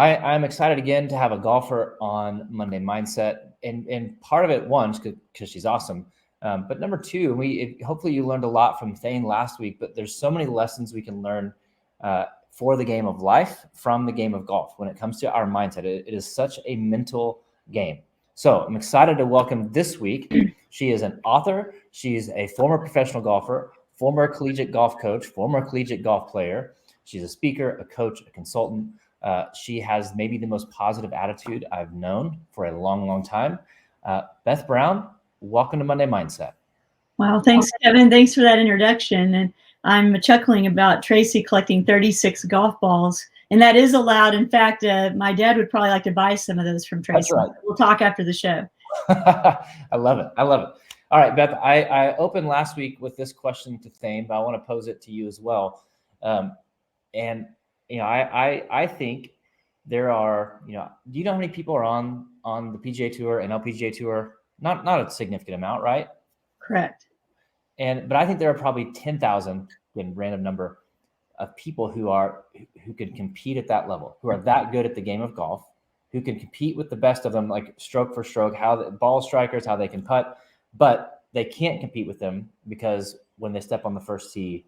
I'm excited again to have a golfer on Monday Mindset, and part of it, one, because she's awesome, but number two, hopefully you learned a lot from Thane last week. But there's so many lessons we can learn for the game of life from the game of golf when it comes to our mindset. It is such a mental game. So I'm excited to welcome this week. She is an author. She's a former professional golfer, former collegiate golf coach, former collegiate golf player. She's a speaker, a coach, a consultant. She has maybe the most positive attitude I've known for a long, long time. Beth Brown, welcome to Monday Mindset. Wow, thanks, Kevin. Thanks for that introduction. And I'm chuckling about Tracy collecting 36 golf balls, and that is allowed. In fact, my dad would probably like to buy some of those from Tracy. That's right. We'll talk after the show. I love it. All right, Beth, I opened last week with this question to Thane, but I want to pose it to you as well. I think there are, do you know how many people are on the PGA Tour and LPGA Tour? Not a significant amount, right? Correct. But I think there are probably 10,000, in random number, of people who can compete at that level, who are that good at the game of golf, who can compete with the best of them, like stroke for stroke, how the ball strikers, how they can putt, but they can't compete with them because when they step on the first tee,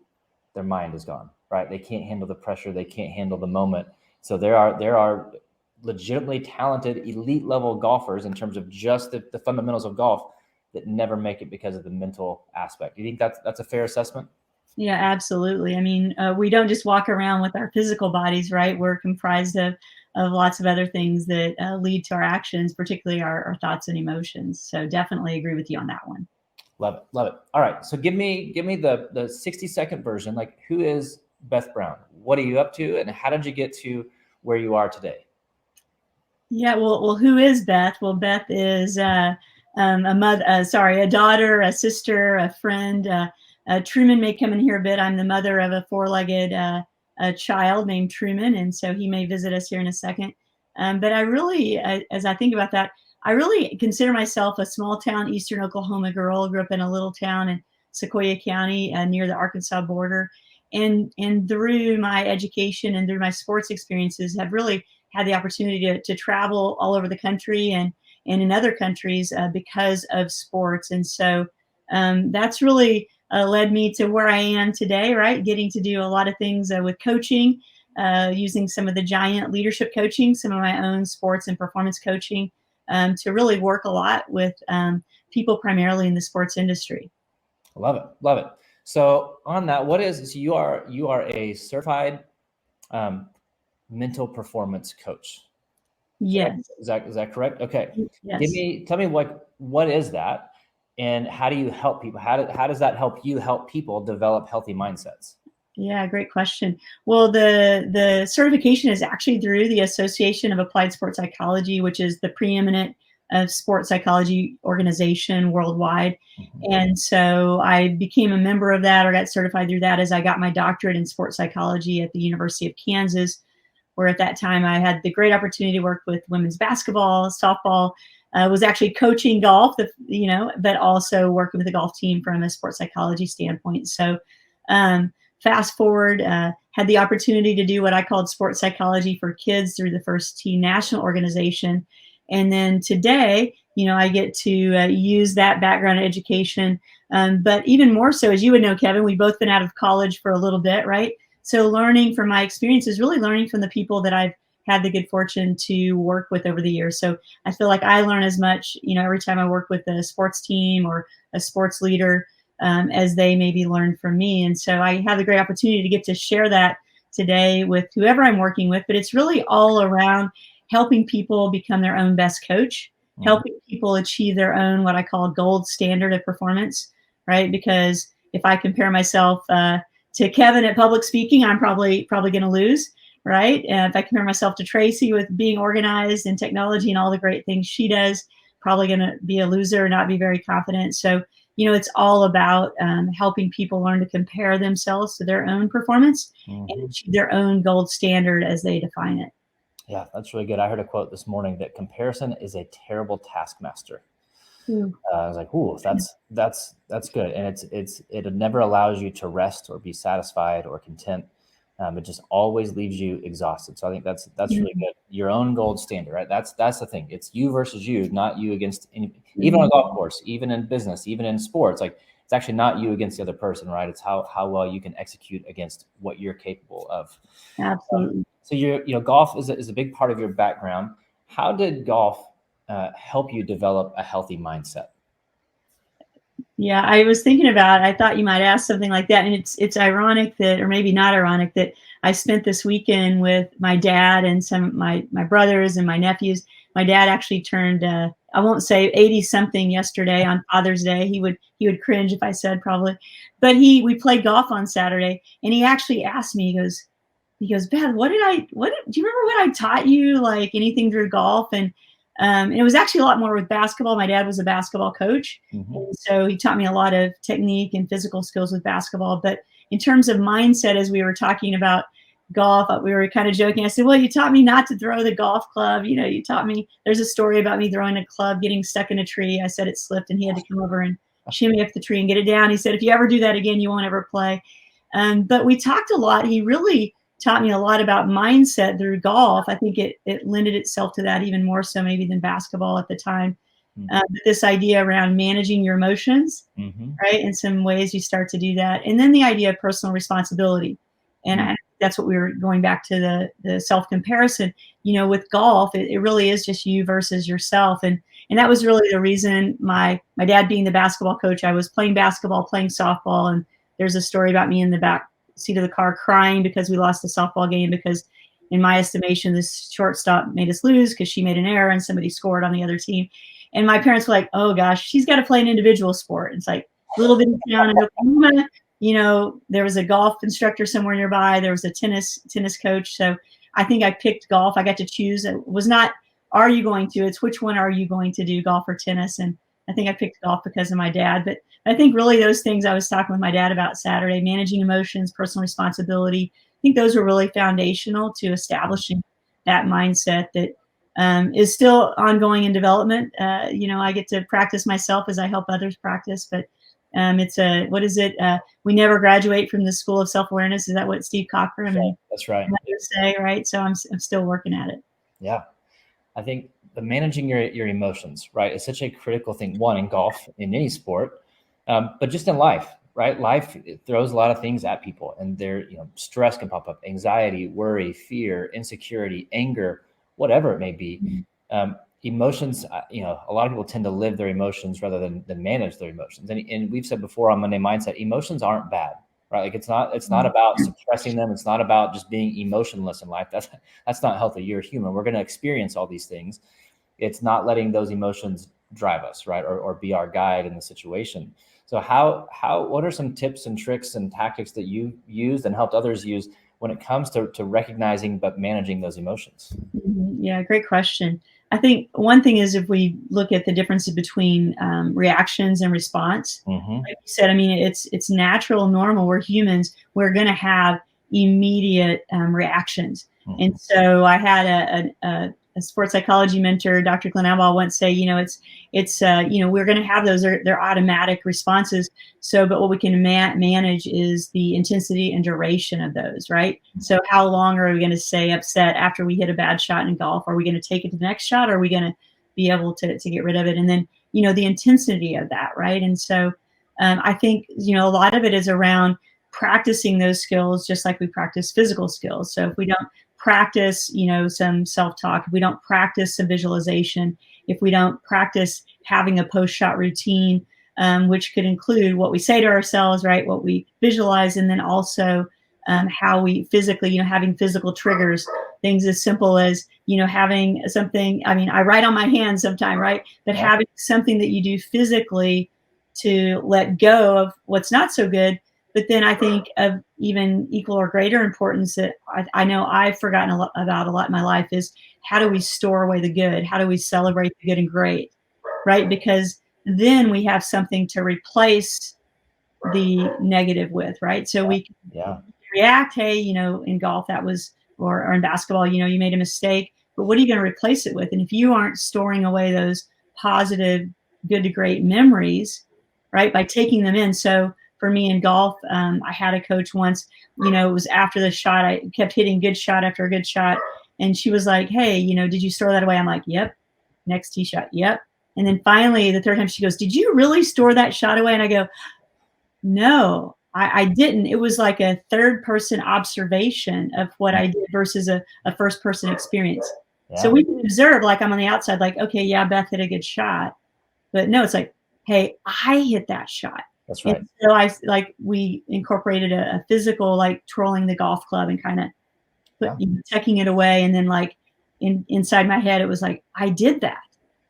their mind is gone, right? They can't handle the pressure. They can't handle the moment. So there are legitimately talented elite level golfers in terms of just the fundamentals of golf that never make it because of the mental aspect. Do you think that's a fair assessment? Yeah, absolutely. I mean, we don't just walk around with our physical bodies, right? We're comprised of lots of other things that lead to our actions, particularly our thoughts and emotions. So definitely agree with you on that one. Love it. All right. So give me the 60-second version. Like, who is Beth Brown? What are you up to? And how did you get to where you are today? Yeah, well, who is Beth? Well, Beth is a daughter, a sister, a friend. Truman may come in here a bit. I'm the mother of a four-legged child named Truman, and so he may visit us here in a second. But I really, as I think about that, I really consider myself a small-town Eastern Oklahoma girl. Grew up in a little town in Sequoyah County near the Arkansas border, and through my education and through my sports experiences, have really had the opportunity to travel all over the country and in other countries because of sports. And so that's really led me to where I am today, right? Getting to do a lot of things with coaching, using some of the giant leadership coaching, some of my own sports and performance coaching to really work a lot with people primarily in the sports industry. Love it. So on that, so you are a certified mental performance coach. Yes. Is that correct? Okay. Yes. Tell me what is that, and how do you help people? How does that help you help people develop healthy mindsets? Yeah, great question. Well, the certification is actually through the Association of Applied Sports Psychology, which is the preeminent sports psychology organization worldwide. Mm-hmm. And so I became a member of that, or got certified through that, as I got my doctorate in sports psychology at the University of Kansas, where at that time I had the great opportunity to work with women's basketball, softball, was actually coaching golf, but also working with the golf team from a sports psychology standpoint. So fast forward, had the opportunity to do what I called sports psychology for kids through the First Team National Organization. And then today, I get to use that background in education. But even more so, as you would know, Kevin, we've both been out of college for a little bit, right? So learning from my experiences, really learning from the people that I've had the good fortune to work with over the years. So I feel like I learn as much, every time I work with a sports team or a sports leader as they maybe learn from me. And so I have the great opportunity to get to share that today with whoever I'm working with. But it's really all around helping people become their own best coach, helping people achieve their own, what I call gold standard of performance, right? Because if I compare myself to Kevin at public speaking, I'm probably going to lose, right? And if I compare myself to Tracy with being organized and technology and all the great things she does, probably going to be a loser, not be very confident. So, it's all about helping people learn to compare themselves to their own performance and achieve their own gold standard as they define it. Yeah, that's really good. I heard a quote this morning that comparison is a terrible taskmaster. I was like, "Ooh, that's good," and it never allows you to rest or be satisfied or content. It just always leaves you exhausted. So I think that's really Mhm. good. Your own gold standard, right? That's the thing. It's you versus you, not you against any, even on a Mhm. golf course, even in business, even in sports. Like it's actually not you against the other person, right? It's how well you can execute against what you're capable of. Absolutely. So golf is a big part of your background. How did golf help you develop a healthy mindset? Yeah, I was thinking about, I thought you might ask something like that. And it's ironic that, or maybe not ironic, that I spent this weekend with my dad and some of my brothers and my nephews. My dad actually turned I won't say 80 something yesterday on Father's Day. He would cringe if I said probably. But we played golf on Saturday, and he actually asked me, he goes, Beth, do you remember what I taught you? Like anything through golf? And it was actually a lot more with basketball. My dad was a basketball coach. Mm-hmm. And so he taught me a lot of technique and physical skills with basketball. But in terms of mindset, as we were talking about golf, we were kind of joking. I said, well, you taught me not to throw the golf club. You taught me, there's a story about me throwing a club, getting stuck in a tree. I said it slipped and he had to come over and shimmy up the tree and get it down. He said, if you ever do that again, you won't ever play. But we talked a lot. He really taught me a lot about mindset through golf. I think it lended itself to that even more so maybe than basketball at the time. This idea around managing your emotions, Mm-hmm. right? In some ways you start to do that. And then the idea of personal responsibility. And that's what we were going back to the self-comparison. With golf, it really is just you versus yourself. And that was really the reason my dad being the basketball coach, I was playing basketball, playing softball. And there's a story about me in the back seat of the car crying because we lost the softball game because in my estimation, this shortstop made us lose because she made an error and somebody scored on the other team. And my parents were like, oh gosh, she's got to play an individual sport. It's like a little bit of town in Oklahoma. There was a golf instructor somewhere nearby. There was a tennis coach. So I think I picked golf. I got to choose. It was not, are you going to? It's which one are you going to do, golf or tennis? And I think I picked golf because of my dad. But I think really those things I was talking with my dad about Saturday, managing emotions, personal responsibility, I think those were really foundational to establishing that mindset that is still ongoing in development. I get to practice myself as I help others practice, but it's what is it? We never graduate from the school of self-awareness. Is that what Steve Cochran and That's right. others say, right? So I'm still working at it. Yeah. I think the managing your emotions, right, is such a critical thing. One, in golf, in any sport, but just in life, right? Life, it throws a lot of things at people, and stress can pop up, anxiety, worry, fear, insecurity, anger, whatever it may be. Emotions, a lot of people tend to live their emotions rather than manage their emotions. And we've said before on Monday Mindset, emotions aren't bad, right? Like it's not about suppressing them. It's not about just being emotionless in life. That's not healthy. You're human. We're going to experience all these things. It's not letting those emotions drive us, right? Or be our guide in the situation. So what are some tips and tricks and tactics that you used and helped others use when it comes to recognizing but managing those emotions? Yeah, great question. I think one thing is if we look at the differences between reactions and response, Mm-hmm. like you said, I mean, it's natural, normal. We're humans. We're going to have immediate reactions. Mm-hmm. And so I had a sports psychology mentor, Dr. Glenn Abel, once say, we're going to have those. They're automatic responses. So, but what we can manage is the intensity and duration of those, right? So how long are we going to stay upset after we hit a bad shot in golf? Are we going to take it to the next shot? Or are we going to be able to get rid of it? And then, the intensity of that, right? And so I think, a lot of it is around practicing those skills just like we practice physical skills. So if we don't practice, some self-talk, if we don't practice some visualization, if we don't practice having a post-shot routine, which could include what we say to ourselves, right, what we visualize, and then also how we physically, having physical triggers, things as simple as, having something, I mean, I write on my hand sometime, right, but having something that you do physically to let go of what's not so good. But then I think of even equal or greater importance that I know I've forgotten about a lot in my life is how do we store away the good? How do we celebrate the good and great, right? Because then we have something to replace the negative with, right? So we can react, hey, in golf that was, or in basketball, you made a mistake, but what are you going to replace it with? And if you aren't storing away those positive, good to great memories, right, by taking them in. So for me in golf. I had a coach once, it was after the shot, I kept hitting good shot after a good shot. And she was like, hey, did you store that away? I'm like, yep. Next tee shot. Yep. And then finally the third time she goes, did you really store that shot away? And I go, no, I didn't. It was like a third person observation of what I did versus a first person experience. Yeah. So we can observe, like I'm on the outside, like, okay, yeah, Beth hit a good shot. But no, it's like, hey, I hit that shot. That's right. And so we incorporated a physical, like twirling the golf club and kind of tucking it away. And then like inside my head, it was like, I did that.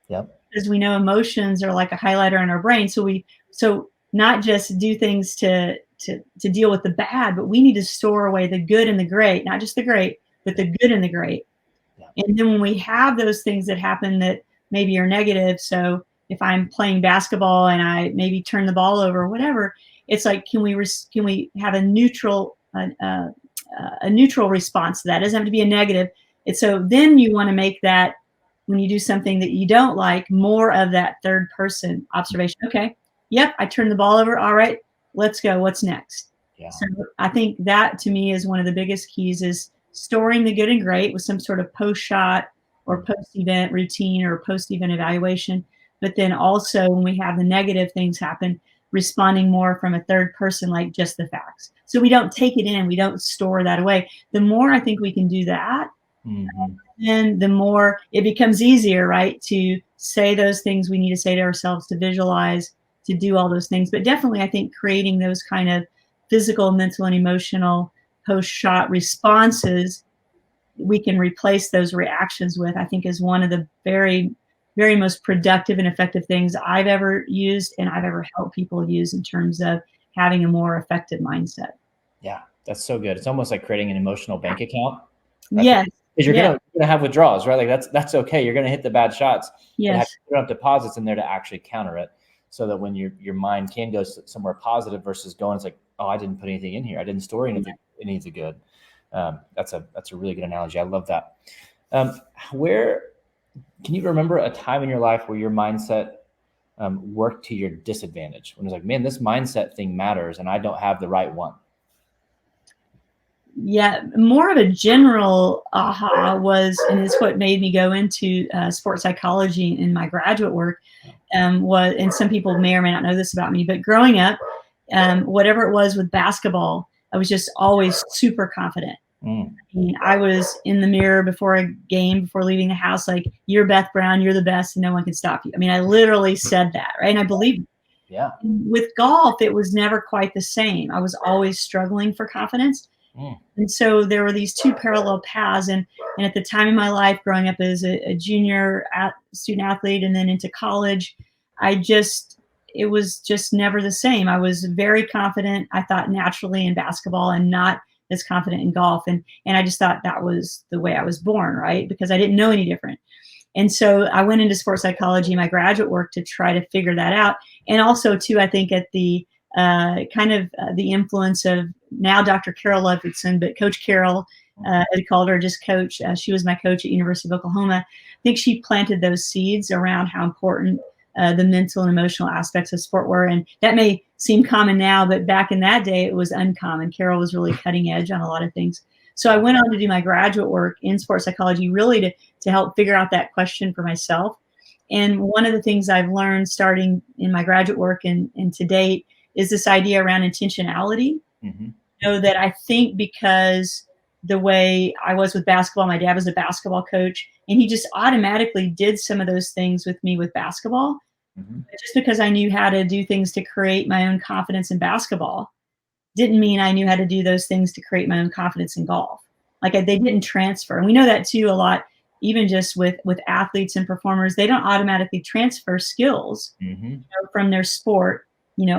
Yep. Because we know emotions are like a highlighter in our brain. So not just do things to deal with the bad, but we need to store away the good and the great, not just the great, but the good and the great. Yeah. And then when we have those things that happen that maybe are negative, so if I'm playing basketball and I maybe turn the ball over or whatever, it's like, can we have a neutral response to that? It doesn't have to be a negative. And so then you want to make that, when you do something that you don't like, more of that third person observation. Okay. Yep. I turned the ball over. All right, let's go. What's next? Yeah. So I think that to me is one of the biggest keys, is storing the good and great with some sort of post shot or post event routine or post event evaluation. But then also when we have the negative things happen, responding more from a third person, like just the facts. So we don't take it in, we don't store that away. The more I think we can do that, then the more it becomes easier, right, to say those things we need to say to ourselves, to visualize, to do all those things. But definitely I think creating those kind of physical, mental, and emotional post-shot responses we can replace those reactions with, I think is one of the very, very most productive and effective things I've ever used and I've ever helped people use in terms of having a more effective mindset. Yeah, that's so good. It's almost like creating an emotional bank account. Right? Yes. Because you're gonna have withdrawals, right? Like that's okay. You're gonna hit the bad shots. Yes. You have deposits in there to actually counter it, so that when your mind can go somewhere positive versus going, it's like, oh, I didn't put anything in here. I didn't store anything good. That's a really good analogy. I love that. Where can you remember a time in your life where your mindset worked to your disadvantage? When it's like, man, this mindset thing matters, and I don't have the right one. Yeah, more of a general aha was, and it's what made me go into sports psychology in my graduate work, was, and some people may or may not know this about me, but growing up, whatever it was with basketball, I was just always super confident. I mean, I was in the mirror before a game, before leaving the house, like, you're Beth Brown, you're the best, and no one can stop you. I mean, I literally said that, right? And I believed it. Yeah. With golf, it was never quite the same. I was always struggling for confidence. And so there were these two parallel paths. And at the time in my life, growing up as a junior student athlete and then into college, it was just never the same. I was very confident, I thought, naturally in basketball, and not as confident in golf. And I just thought that was the way I was born, right? Because I didn't know any different. And so I went into sports psychology, my graduate work, to try to figure that out. And also too, I think at the the influence of now Dr. Carol Ludwigson, but Coach Carol, I called her just Coach. She was my coach at University of Oklahoma. I think she planted those seeds around how important the mental and emotional aspects of sport were. And that may seem common now, but back in that day, it was uncommon. Carol was really cutting edge on a lot of things. So I went on to do my graduate work in sports psychology, really to help figure out that question for myself. And one of the things I've learned starting in my graduate work and to date is this idea around intentionality. That I think because the way I was with basketball, my dad was a basketball coach, and he just automatically did some of those things with me with basketball. Just because I knew how to do things to create my own confidence in basketball didn't mean I knew how to do those things to create my own confidence in golf. Like, they didn't transfer. And we know that too a lot, even just with athletes and performers. They don't automatically transfer skills from their sport,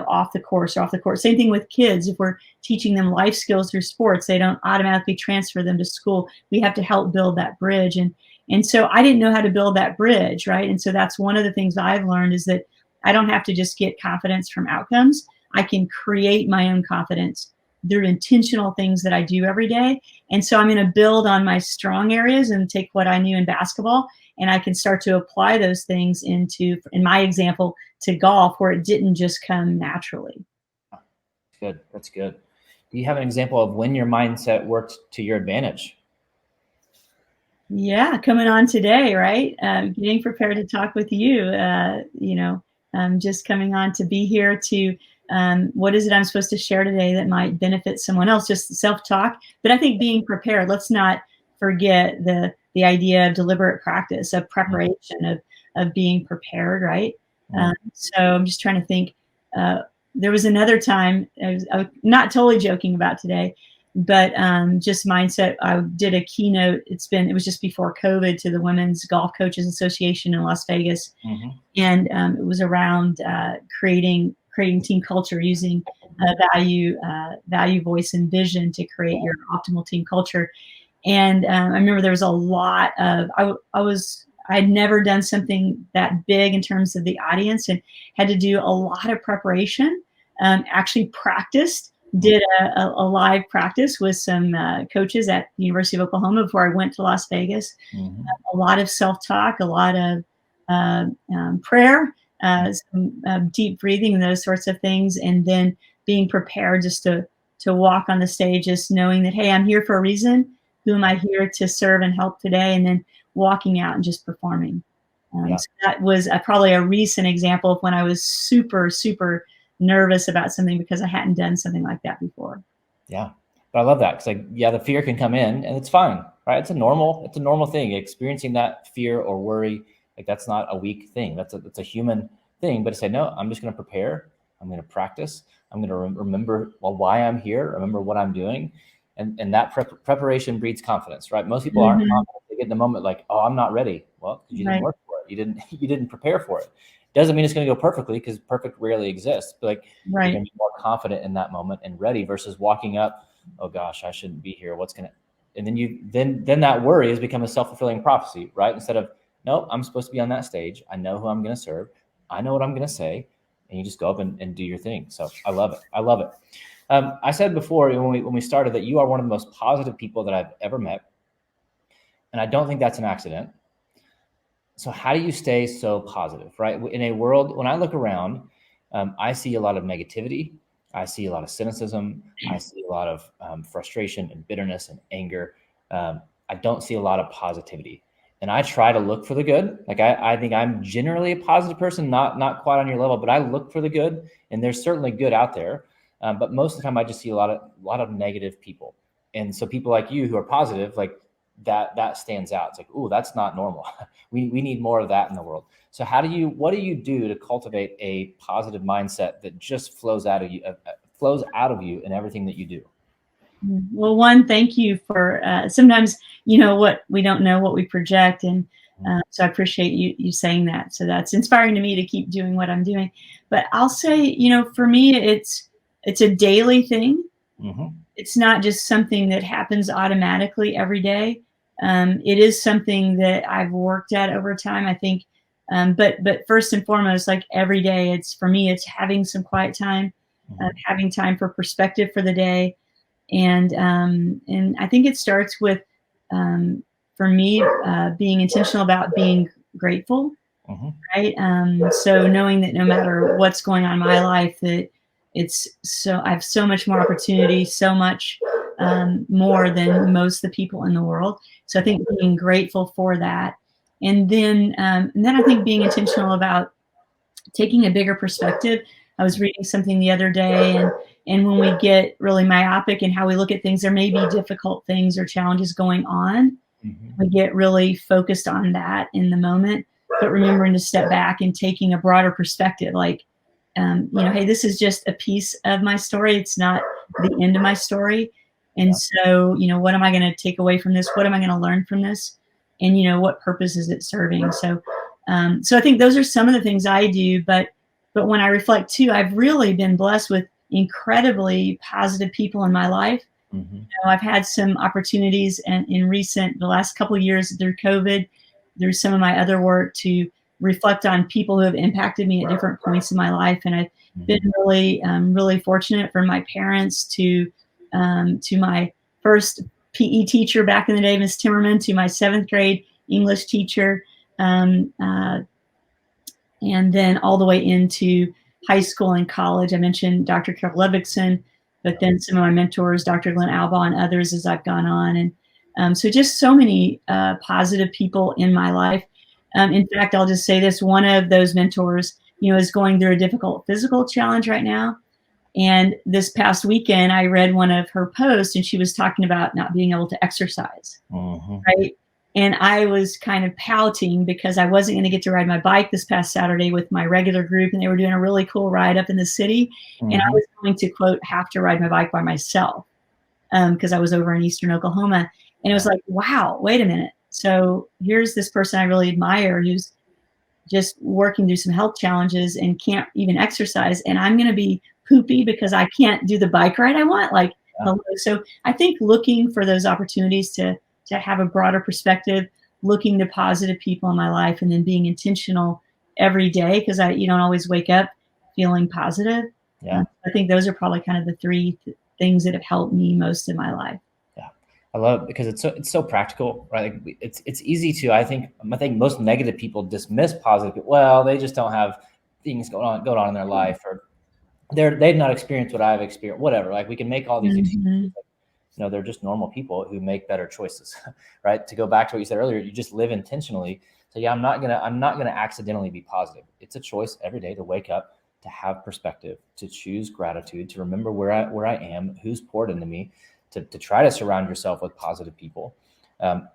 off the course or off the court. Same thing with kids. If we're teaching them life skills through sports, they don't automatically transfer them to school. We have to help build that bridge. And so I didn't know how to build that bridge, right? And so that's one of the things I've learned, is that I don't have to just get confidence from outcomes. I can create my own confidence through intentional things that I do every day. And so I'm going to build on my strong areas and take what I knew in basketball, and I can start to apply those things into, in my example, to golf, where it didn't just come naturally. good. That's good. Do you have an example of when your mindset worked to your advantage? Yeah, coming on today, right? Getting prepared to talk with you. Just coming on to be here to what is it I'm supposed to share today that might benefit someone else? Just self-talk, but I think being prepared. Let's not forget the idea of deliberate practice, of preparation, of being prepared, right? So I'm just trying to think. There was another time I was not totally joking about today, but just mindset. I did a keynote. It was just before COVID to the Women's Golf Coaches Association in Las Vegas, and it was around creating team culture using value, voice, and vision to create your optimal team culture. And I remember there was a lot of I had never done something that big in terms of the audience, and had to do a lot of preparation. Actually practiced, did a live practice with some coaches at the University of Oklahoma before I went to Las Vegas. A lot of self-talk, a lot of prayer, some deep breathing and those sorts of things. And then being prepared just to walk on the stage, just knowing that, hey, I'm here for a reason. Who am I here to serve and help today? And then walking out and just performing. So that was probably a recent example of when I was super, super nervous about something because I hadn't done something like that before. Yeah. But I love that. Cause the fear can come in and it's fine, right? It's a normal thing. Experiencing that fear or worry, that's not a weak thing. That's a human thing. But to say, no, I'm just going to prepare. I'm going to practice. I'm going to remember why I'm here, remember what I'm doing. And that preparation breeds confidence, right? Most people aren't confident. They get in the moment like, oh, I'm not ready. Well, you didn't work for it. You didn't prepare for it. Doesn't mean it's going to go perfectly, because perfect rarely exists. But you're going to be more confident in that moment and ready versus walking up, oh gosh, I shouldn't be here. What's going to, and then that worry has become a self-fulfilling prophecy, right? Instead of, no, I'm supposed to be on that stage. I know who I'm going to serve. I know what I'm going to say. And you just go up and do your thing. So I love it. I love it. I said before when we started that you are one of the most positive people that I've ever met. And I don't think that's an accident. So how do you stay so positive, right? In a world, when I look around, I see a lot of negativity. I see a lot of cynicism. I see a lot of frustration and bitterness and anger. I don't see a lot of positivity. And I try to look for the good. I think I'm generally a positive person, not quite on your level, but I look for the good. And there's certainly good out there. But most of the time I just see a lot of negative people. And so people like you who are positive, that stands out. It's like, ooh, that's not normal. We need more of that in the world. So what do you do to cultivate a positive mindset that just flows out of you in everything that you do? Well, one, thank you for sometimes, what we don't know, what we project. And so I appreciate you saying that. So that's inspiring to me to keep doing what I'm doing. But I'll say, for me, it's a daily thing. It's not just something that happens automatically every day. It is something that I've worked at over time, I think. But first and foremost, every day, for me, it's having some quiet time, having time for perspective for the day. And I think it starts with, for me, being intentional about being grateful, right? So knowing that no matter what's going on in my life, that I have so much more opportunity, so much more than most of the people in the world. So I think being grateful for that, and then I think being intentional about taking a bigger perspective. I was reading something the other day, and when we get really myopic in how we look at things, there may be difficult things or challenges going on. We get really focused on that in the moment, but remembering to step back and taking a broader perspective, hey, this is just a piece of my story. It's not the end of my story. And so, what am I going to take away from this? What am I going to learn from this? And, what purpose is it serving? So I think those are some of the things I do, but when I reflect too, I've really been blessed with incredibly positive people in my life. I've had some opportunities in the last couple of years through COVID, through some of my other work, to reflect on people who have impacted me at different points in my life. And I've been really fortunate, from my parents to my first PE teacher back in the day, Miss Timmerman, to my 7th grade English teacher, and then all the way into high school and college. I mentioned Dr. Carol Ludvigson, but then some of my mentors, Dr. Glenn Alba and others as I've gone on. And so just so many positive people in my life. In fact, I'll just say this, one of those mentors, is going through a difficult physical challenge right now. And this past weekend, I read one of her posts, and she was talking about not being able to exercise, right? And I was kind of pouting because I wasn't going to get to ride my bike this past Saturday with my regular group, and they were doing a really cool ride up in the city. And I was going to, quote, have to ride my bike by myself because I was over in Eastern Oklahoma. And it was like, wow, wait a minute. So here's this person I really admire who's just working through some health challenges and can't even exercise. And I'm going to be poopy because I can't do the bike ride I want. Like, hello. So I think looking for those opportunities to have a broader perspective, looking to positive people in my life, and then being intentional every day, because you don't always wake up feeling positive. Yeah. I think those are probably kind of the three things that have helped me most in my life. Yeah, I love it because it's so practical, right? Like it's easy to, I think most negative people dismiss positive. Well, they just don't have things going on in their life, or they've not experienced what I've experienced, whatever. Like we can make all these excuses. They're just normal people who make better choices, right? To go back to what you said earlier, you just live intentionally. So yeah, I'm not gonna accidentally be positive. It's a choice every day to wake up, to have perspective, to choose gratitude, to remember where I am, who's poured into me, to try to surround yourself with positive people, and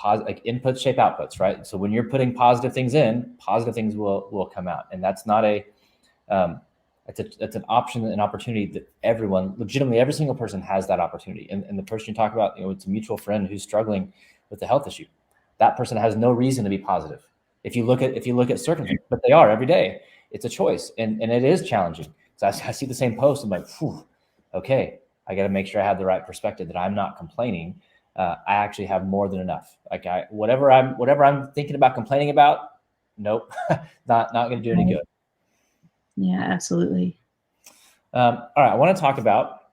like inputs shape outputs, right? So when you're putting positive things in, positive things will come out, and that's not a it's an option, an opportunity that legitimately every single person has that opportunity. And the person you talk about, it's a mutual friend who's struggling with a health issue. That person has no reason to be positive. If you look at circumstances, but they are every day. It's a choice, and it is challenging. So I see the same post. I'm like, okay, I got to make sure I have the right perspective, that I'm not complaining. I actually have more than enough. Like whatever I'm thinking about complaining about, nope, not going to do any good. Yeah, absolutely. All right, I want to talk about.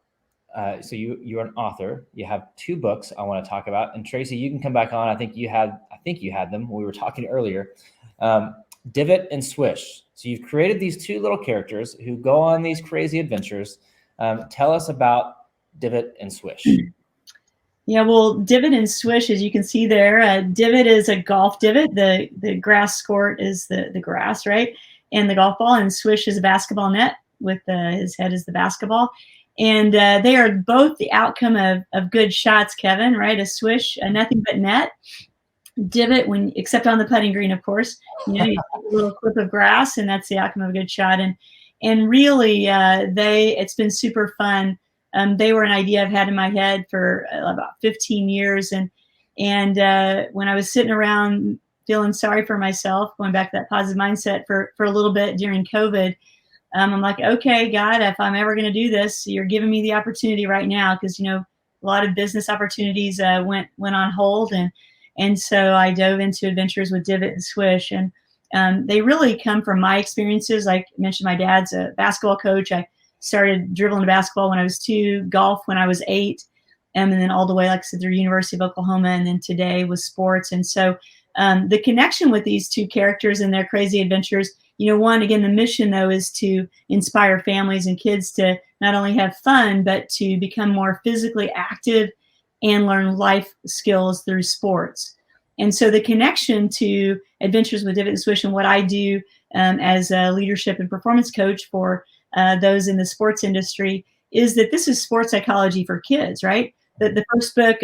So you're an author. You have 2 books I want to talk about. And Tracy, you can come back on. I think you had them when we were talking earlier. Divot and Swish. So you've created these 2 little characters who go on these crazy adventures. Tell us about Divot and Swish. Yeah, well, Divot and Swish, as you can see there, divot is a golf divot. The grass court is the grass, right? And the golf ball, and Swish is a basketball net with his head is the basketball. And they are both the outcome of good shots, Kevin, right? A swish, nothing but net. Divot, except on the putting green, of course, you take a little clip of grass, and that's the outcome of a good shot. And really, it's been super fun. They were an idea I've had in my head for about 15 years. And when I was sitting around feeling sorry for myself, going back to that positive mindset for a little bit during COVID, I'm like, okay, God, if I'm ever going to do this, you're giving me the opportunity right now, because a lot of business opportunities went on hold, and so I dove into adventures with Divot and Swish, and they really come from my experiences. Like I mentioned, my dad's a basketball coach. I started dribbling a basketball when I was 2, golf when I was 8, and then all the way, like I said, through University of Oklahoma, and then today with sports. And so the connection with these 2 characters and their crazy adventures, one, again, the mission, though, is to inspire families and kids to not only have fun, but to become more physically active and learn life skills through sports. And so the connection to Adventures with Divot and Swish and what I do as a leadership and performance coach for those in the sports industry is that this is sports psychology for kids, right? The first book,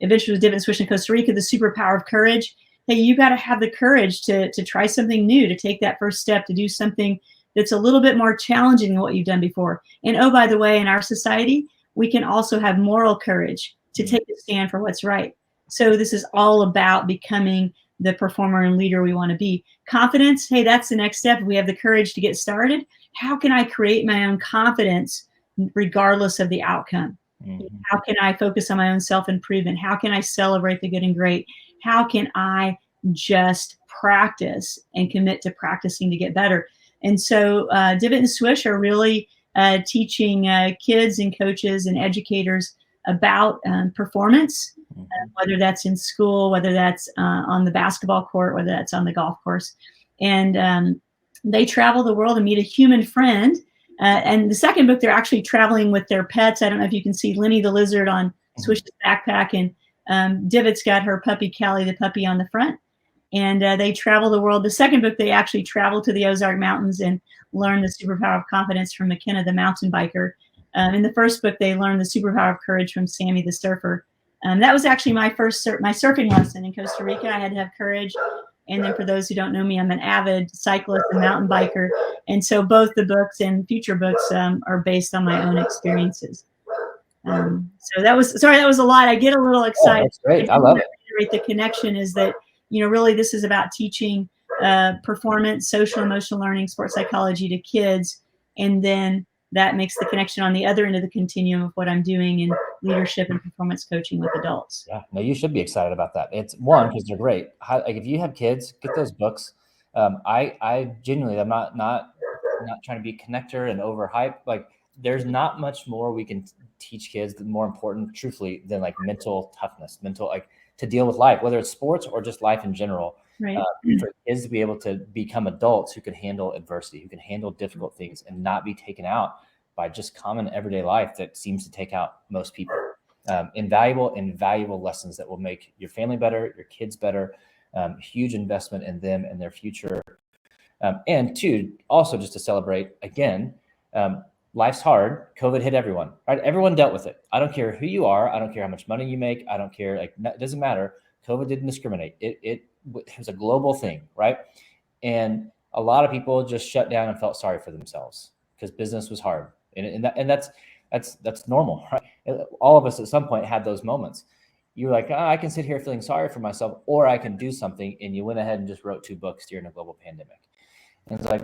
Adventures with Divot and Swish in Costa Rica, The Superpower of Courage. Hey, you got to have the courage to try something new, to take that first step, to do something that's a little bit more challenging than what you've done before. And oh, by the way, in our society, we can also have moral courage to take a stand for what's right. So this is all about becoming the performer and leader we want to be. Confidence, hey, that's the next step. If we have the courage to get started, how can I create my own confidence regardless of the outcome? How can I focus on my own self-improvement? How can I celebrate the good and great? How can I just practice and commit to practicing to get better? And so Divot and Swish are really teaching kids and coaches and educators about performance, whether that's in school, whether that's on the basketball court, whether that's on the golf course. And they travel the world and meet a human friend And the second book, they're actually traveling with their pets. I don't know if you can see Lenny the lizard on Swish's backpack, and Divot's got her puppy Callie the puppy on the front. And they travel the world. The second book, they actually travel to the Ozark Mountains and learn the superpower of confidence from McKenna the mountain biker. In the first book, they learned the superpower of courage from Sammy the surfer. That was actually my first my surfing lesson in Costa Rica. I had to have courage. And then for those who don't know me, I'm an avid cyclist and mountain biker. And so both the books and future books are based on my own experiences. So that was a lot. I get a little excited. Oh, that's great. I love it. The connection is that, really this is about teaching performance, social, emotional learning, sports psychology to kids. And then that makes the connection on the other end of the continuum of what I'm doing in leadership and performance coaching with adults. Yeah, no, you should be excited about that. It's one, because they're great. Like if you have kids, get those books. I genuinely, I'm not trying to be a connector and overhype. Like there's not much more we can teach kids that more important, truthfully, than like mental toughness, like to deal with life, whether it's sports or just life in general. Right. For kids to be able to become adults who can handle adversity, who can handle difficult things and not be taken out by just common everyday life that seems to take out most people. Invaluable lessons that will make your family better, your kids better, huge investment in them and their future. And two, also just to celebrate again, life's hard. COVID hit everyone, right? Everyone dealt with it. I don't care who you are. I don't care how much money you make. I don't care. Like, it doesn't matter. COVID didn't discriminate. It was a global thing, right? And a lot of people just shut down and felt sorry for themselves because business was hard. And that's normal, right? All of us at some point had those moments. You're like, I can sit here feeling sorry for myself, or I can do something. And you went ahead and just wrote 2 books during a global pandemic. And it's like,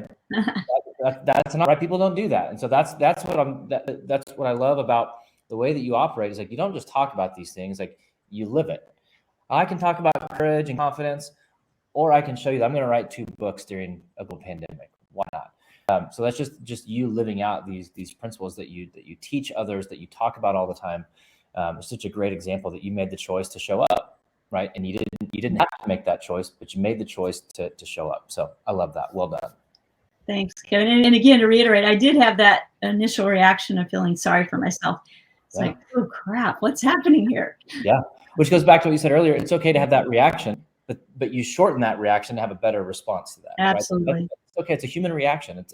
that's not right. People don't do that. And so that's what I love about the way that you operate is like, you don't just talk about these things, like you live it. I can talk about courage and confidence, or I can show you that I'm going to write 2 books during a global pandemic. Why not? So that's just you living out these principles that you teach others, that you talk about all the time. It's such a great example that you made the choice to show up, right? And you didn't have to make that choice, but you made the choice to show up. So I love that. Well done. Thanks, Kevin. And again, to reiterate, I did have that initial reaction of feeling sorry for myself. It's like, oh crap, what's happening here? Yeah. Which goes back to what you said earlier. It's okay to have that reaction, but you shorten that reaction to have a better response to that. Absolutely. Right? It's okay. It's a human reaction.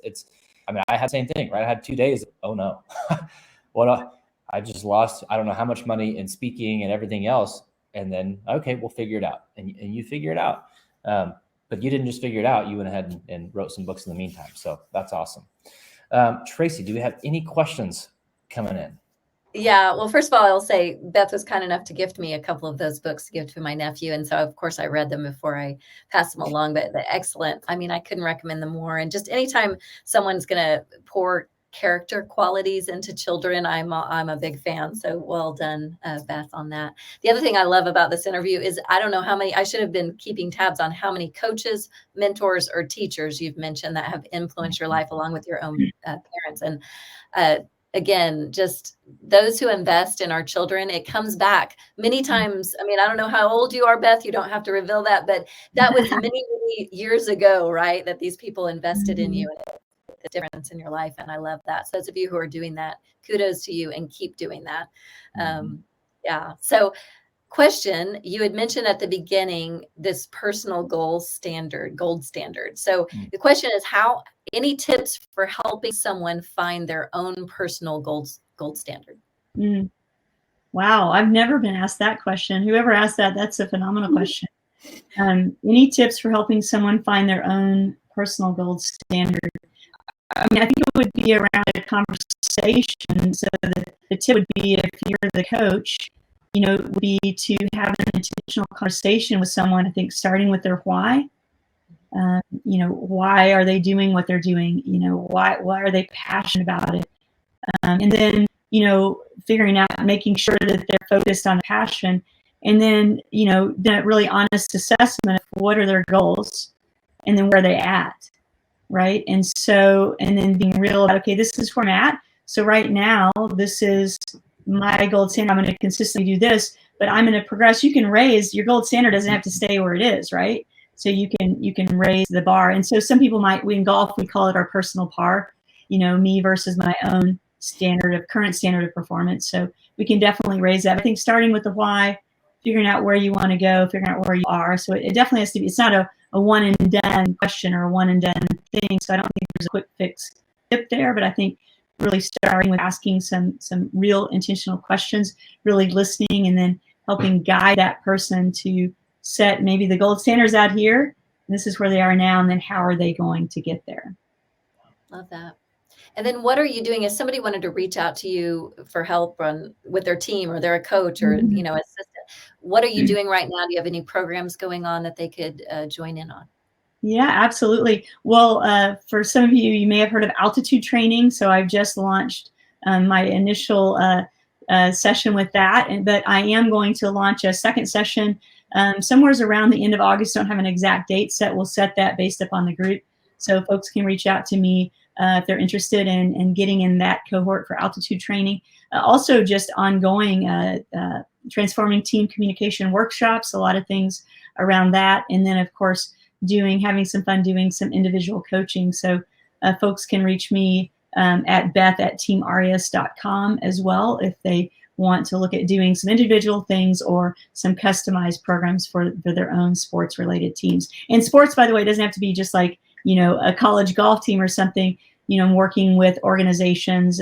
I mean, I had the same thing, right? I had 2 days. Oh no, I just lost, I don't know how much money in speaking and everything else. And then, okay, we'll figure it out. And you figure it out. But you didn't just figure it out. You went ahead and wrote some books in the meantime. So that's awesome. Tracy, do we have any questions coming in? Yeah, well, first of all, I'll say Beth was kind enough to gift me a couple of those books to give to my nephew. And so, of course, I read them before I passed them along, but they're excellent. I mean, I couldn't recommend them more. And just anytime someone's going to pour character qualities into children, I'm a big fan. So well done, Beth, on that. The other thing I love about this interview is I don't know how many, I should have been keeping tabs on how many coaches, mentors, or teachers you've mentioned that have influenced your life along with your own parents. And again, just those who invest in our children, it comes back many times. I mean, I don't know how old you are, Beth. You don't have to reveal that, but that was many years ago, right? That these people invested in you. The difference in your life. And I love that. So those of you who are doing that, kudos to you and keep doing that. Yeah. So question, you had mentioned at the beginning, this personal gold standard. So the question is any tips for helping someone find their own personal gold standard? Wow. I've never been asked that question. Whoever asked that, that's a phenomenal question. Any tips for helping someone find their own personal gold standard? I mean, I think it would be around a conversation. So the tip would be, if you're the coach, would be to have an intentional conversation with someone. I think starting with their why. Why are they doing what they're doing? Why are they passionate about it? And then, figuring out, making sure that they're focused on passion. And then, that really honest assessment of what are their goals and then where are they at. Right. And then being real about, okay, this is where I'm at. So right now, this is my gold standard. I'm going to consistently do this, but I'm going to progress. You can raise your gold standard, doesn't have to stay where it is. Right. So you can raise the bar. And so some people in golf, we call it our personal par. me versus my own current standard of performance. So we can definitely raise that. I think starting with the why, figuring out where you want to go, figuring out where you are. So it definitely has to be, it's not a one and done question or a one and done thing. So I don't think there's a quick fix tip there, but I think really starting with asking some real intentional questions, really listening, and then helping guide that person to set maybe the gold standards out here. This is where they are now, and then how are they going to get there? Love that. And then what are you doing if somebody wanted to reach out to you for help with their team, or they're a coach or, assistant? What are you doing right now? Do you have any programs going on that they could join in on? Yeah, absolutely. Well, for some of you, you may have heard of altitude training. So I've just launched my initial session with that, but I am going to launch a second session somewhere around the end of August. Don't have an exact date set. We'll set that based upon the group. So folks can reach out to me if they're interested in getting in that cohort for altitude training. Also just ongoing transforming team communication workshops, a lot of things around that. And then of course, having some fun doing some individual coaching. So folks can reach me at beth@teamarias.com as well if they want to look at doing some individual things or some customized programs for their own sports related teams. And sports, by the way, doesn't have to be just like, a college golf team or something. I'm working with organizations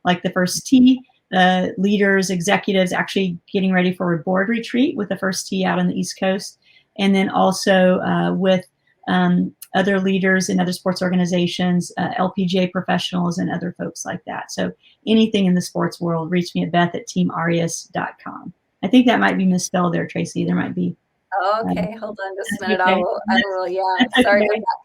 like the First Tee, leaders, executives actually getting ready for a board retreat with the First Tee out on the East Coast. And then also with other leaders in other sports organizations, LPGA professionals, and other folks like that. So anything in the sports world, reach me at beth@teamarias.com. I think that might be misspelled there, Tracy. There might be. Okay, hold on just a minute. Okay. I will, yeah. Sorry okay. about that.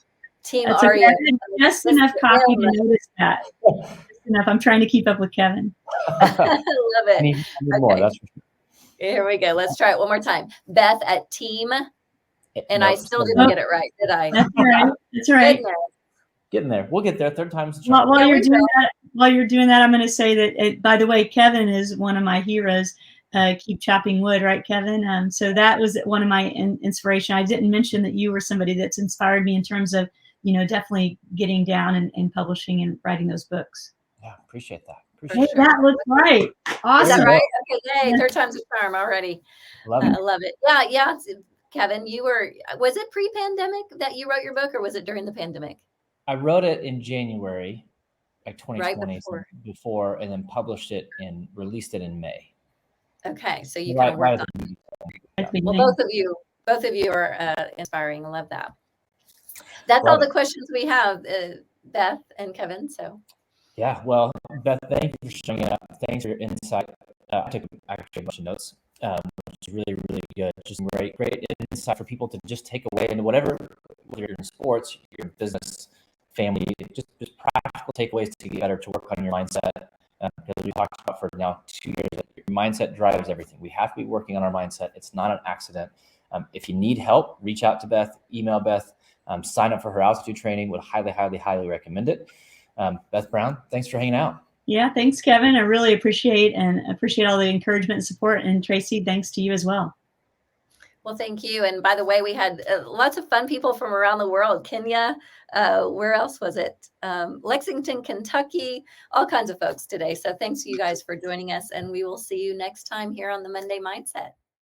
Team That's Arias. okay. Just enough coffee to notice that. Just enough. I'm trying to keep up with Kevin. I love it. I need more, Okay. that's for sure. Here we go. Let's try it one more time. Beth@team. And I still didn't get it right, did I? That's right. That's right. Goodness. Getting there. We'll get there. Third time's the charm. While you're doing that, I'm going to say that, by the way, Kevin is one of my heroes. Keep chopping wood, right, Kevin? So that was one of my inspiration. I didn't mention that you were somebody that's inspired me in terms of, definitely getting down and publishing and writing those books. Yeah, appreciate that. Hey, that looks right. Awesome. Is that right? Okay, yay. Third time's a charm already. Love it. I love it. Yeah. Kevin, was it pre-pandemic that you wrote your book, or was it during the pandemic? I wrote it in January, like 2020, right before, and then published it and released it in May. Okay, so you kind of worked on it. Well, both of you are inspiring. I love that. That's all the questions we have, Beth and Kevin. So. Yeah, well, Beth, thank you for showing up. Thanks for your insight. I took actually a bunch of notes, which is really, really good. Just great insight for people to just take away into whatever, whether you're in sports, your business, family, just practical takeaways to get better, to work on your mindset. Because we talked about for now 2 years, your mindset drives everything. We have to be working on our mindset. It's not an accident. If you need help, reach out to Beth, email Beth, sign up for her altitude training. Would highly, highly, highly recommend it. Beth Brown, thanks for hanging out. Yeah, thanks, Kevin. I really appreciate all the encouragement and support. And Tracy, thanks to you as well. Well, thank you. And by the way, we had lots of fun people from around the world. Kenya, where else was it? Lexington, Kentucky, all kinds of folks today. So thanks you guys for joining us. And we will see you next time here on the Monday Mindset.